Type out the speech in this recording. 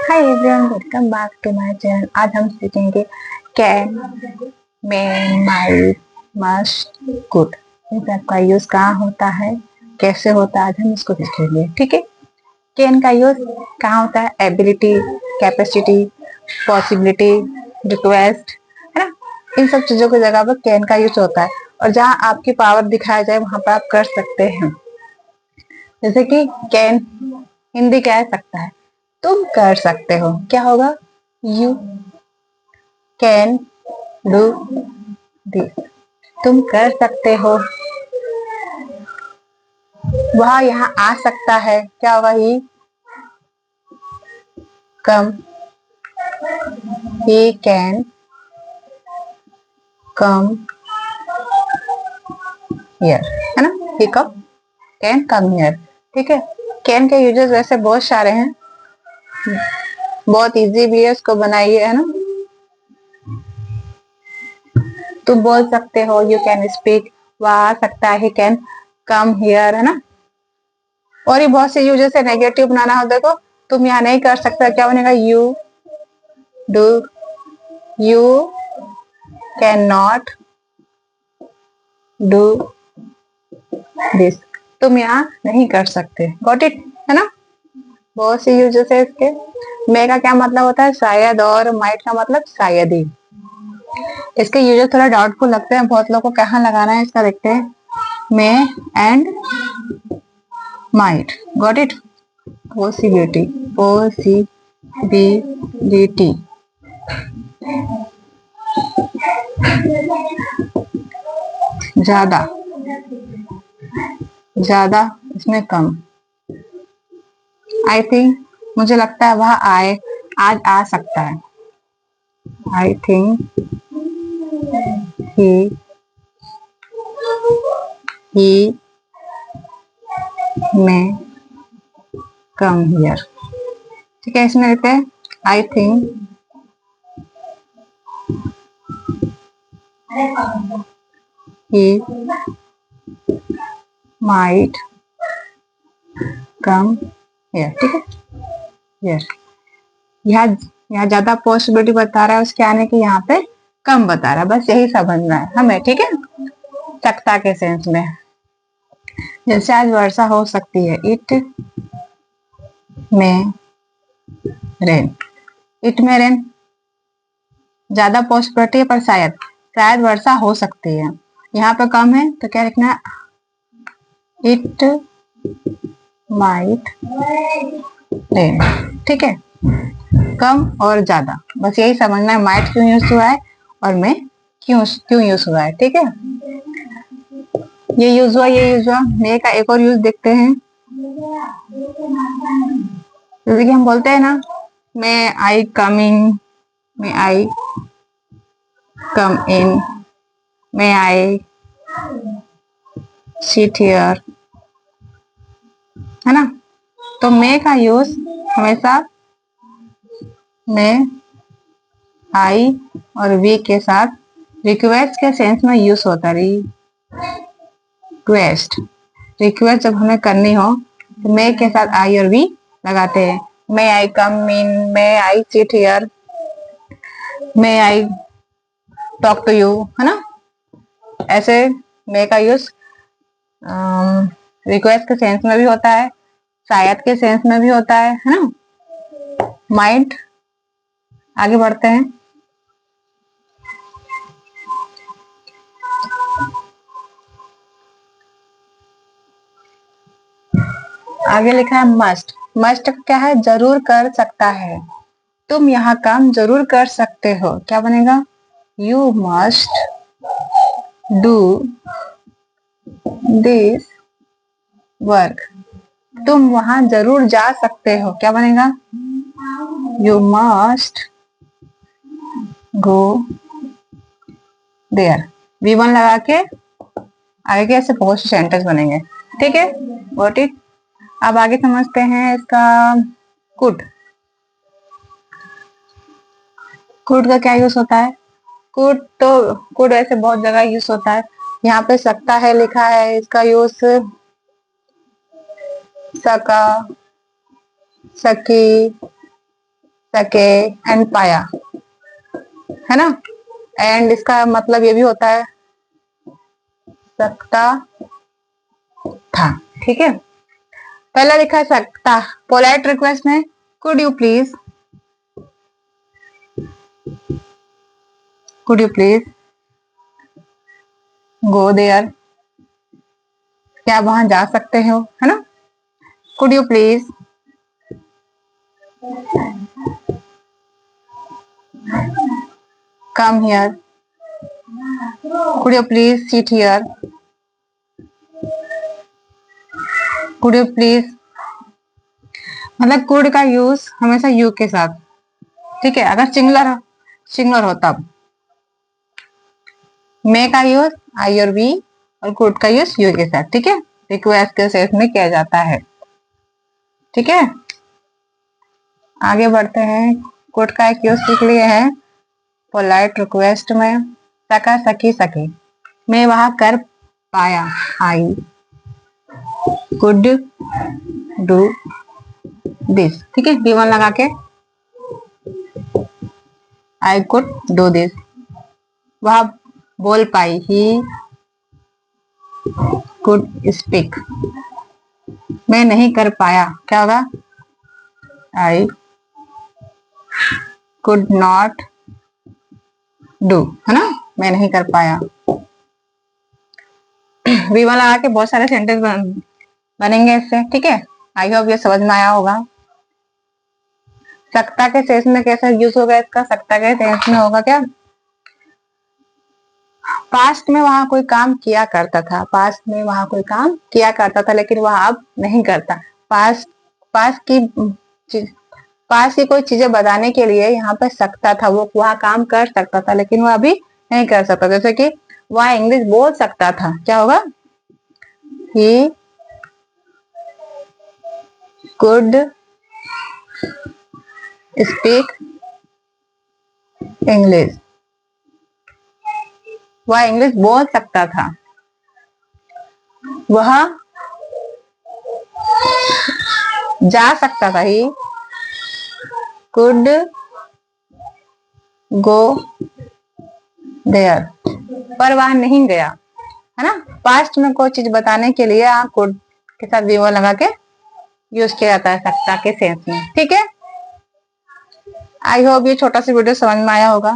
Hi everyone, welcome back to my channel. आज हम सीखेंगे can, may, might, must, could. इन सब का यूज कहाँ होता है, कैसे होता है, आज हम इसको सीखेंगे। ठीक है। कैन का यूज कहाँ होता है? एबिलिटी, कैपेसिटी, पॉसिबिलिटी, रिक्वेस्ट, है ना। इन सब चीजों की जगह पर कैन का यूज होता है, और जहाँ आपकी पावर दिखाया जाए वहां पर आप कर सकते हैं। जैसे कि कैन हिंदी कह सकता है तुम कर सकते हो, क्या होगा? You can do this. तुम कर सकते हो। वह यहाँ आ सकता है, क्या होगा? ही कम, ही कैन कम हियर, है ना। ही कम कैन कम हियर। ठीक है। कैन के यूजेस वैसे बहुत सारे हैं, बहुत इजी भी है, इसको बनाइए, है ना। तुम बोल सकते हो, यू कैन स्पीक। वह आ सकता है, ही कैन कम हियर, है ना। और ये बहुत से यूजेस है। नेगेटिव बनाना हो, देखो तुम यहाँ नहीं कर सकते, क्या बनेगा? You do, you can not do this. तुम यहाँ नहीं कर सकते। गॉट इट, है ना। बहुत से यूजेस है इसके। मे का क्या मतलब होता है? शायद। और माइट का मतलब शायद ही। इसके यूजेस थोड़ा डाउटफुल लगते हैं बहुत लोगों को, कहाँ लगाना है इसका देखते हैं। May and might, got it. Possibility, possibility, ज्यादा, ज्यादा इसमें कम। आई थिंक, मुझे लगता है वह आए, आज आ सकता है। I think he may come here. ठीक है, इसमें लिखते हैं I think he might come here. ठीक है, हियर। यहाँ यहाँ ज्यादा पॉसिबिलिटी बता रहा है उसके आने की, यहाँ पे कम बता रहा है, बस यही समझना है हमें। ठीक है, सकता के सेंस में। जैसे आज वर्षा हो सकती है, इट में रेन। इट में रेन, ज्यादा पॉसिबिलिटी है पर शायद, शायद वर्षा हो सकती है। यहाँ पे कम है तो क्या लिखना है? It might rain. ठीक है, कम और ज्यादा, बस यही समझना है। माइट क्यों यूज हुआ है और में क्यों क्यों यूज हुआ है। ठीक है, ये यूज हुआ, ये यूज हुआ। मे का एक और यूज देखते हैं। जैसे कि हम बोलते हैं ना, may I coming, may I come in, may I sit here, है ना। तो मे का यूज हमेशा मे, आई और वी के साथ रिक्वेस्ट के सेंस में यूज होता है। रिक्वेस्ट, रिक्वेस्ट जब हमें करनी हो तो मे के साथ आई और वी लगाते हैं। May I come in, may I sit here, may I talk to you, है ना। ऐसे मे का यूज रिक्वेस्ट के सेंस में भी होता है, शायद के सेंस में भी होता है ना। माइंड, आगे बढ़ते हैं। आगे लिखा है मस्ट। मस्ट क्या है? जरूर कर सकता है। तुम यहाँ काम जरूर कर सकते हो, क्या बनेगा? You must do this work. तुम वहां जरूर जा सकते हो, क्या बनेगा? You must go there. V1 लगा के आगे के ऐसे बहुत से सेंटेंस बनेंगे। ठीक है, गॉट इट। अब आगे समझते हैं इसका कुड। कुड का क्या यूज होता है? कुड ऐसे बहुत जगह यूज होता है। यहाँ पे सकता है लिखा है, इसका यूज सका, सकी, सके एंड पाया, है ना। एंड इसका मतलब ये भी होता है सकता था, ठीक है। पहला लिखा है सकता, पोलाइट रिक्वेस्ट में could you please, could you please go there, क्या वहां जा सकते हो, है ना। Could you please come here, could you please sit here, could you please, मतलब कुड का यूज हमेशा यू के साथ, ठीक है। अगर सिंगुलर हो तब मे का यूज आई और वी, और कुड का यूज यू के साथ, ठीक है। रिक्वेस्ट के सेंस में किया जाता है, ठीक है। आगे बढ़ते हैं। कुड का एक यूज सीख लिए हैं पोलाइट रिक्वेस्ट में, सका सकी सके, मैं वहां कर पाया आई कुड डू दिस, ठीक है। D1 लगा के आई कुड डू दिस, वह बोल पाई ही कुड स्पीक, मैं नहीं कर पाया, क्या होगा आई कुड नॉट डू, है ना, मैं नहीं कर पाया। V1 लगा के बहुत सारे सेंटेंस बनेंगे इससे, ठीक है। आई होप ये समझ में आया होगा। सकता के सेंस में कैसा यूज होगा इसका, सकता के सेंस में होगा क्या, पास्ट में वहां कोई काम किया करता था, पास्ट में वहां कोई काम किया करता था लेकिन वह अब नहीं करता। पास्ट पास्ट की पास्ट की कोई चीजें बताने के लिए यहाँ पे सकता था, वो वह काम कर सकता था लेकिन वह अभी नहीं कर सकता। जैसे कि वह इंग्लिश बोल सकता था, क्या होगा ही कुड स्पीक इंग्लिश, वह इंग्लिश बोल सकता था। वह जा सकता था, ही कुड गो देयर, पर वह नहीं गया, है ना। पास्ट में कोई चीज बताने के लिए कुड के साथ V1 लगा के यूज किया जाता है सकता के सेंस में, ठीक है। आई होप ये छोटा सा वीडियो समझ में आया होगा।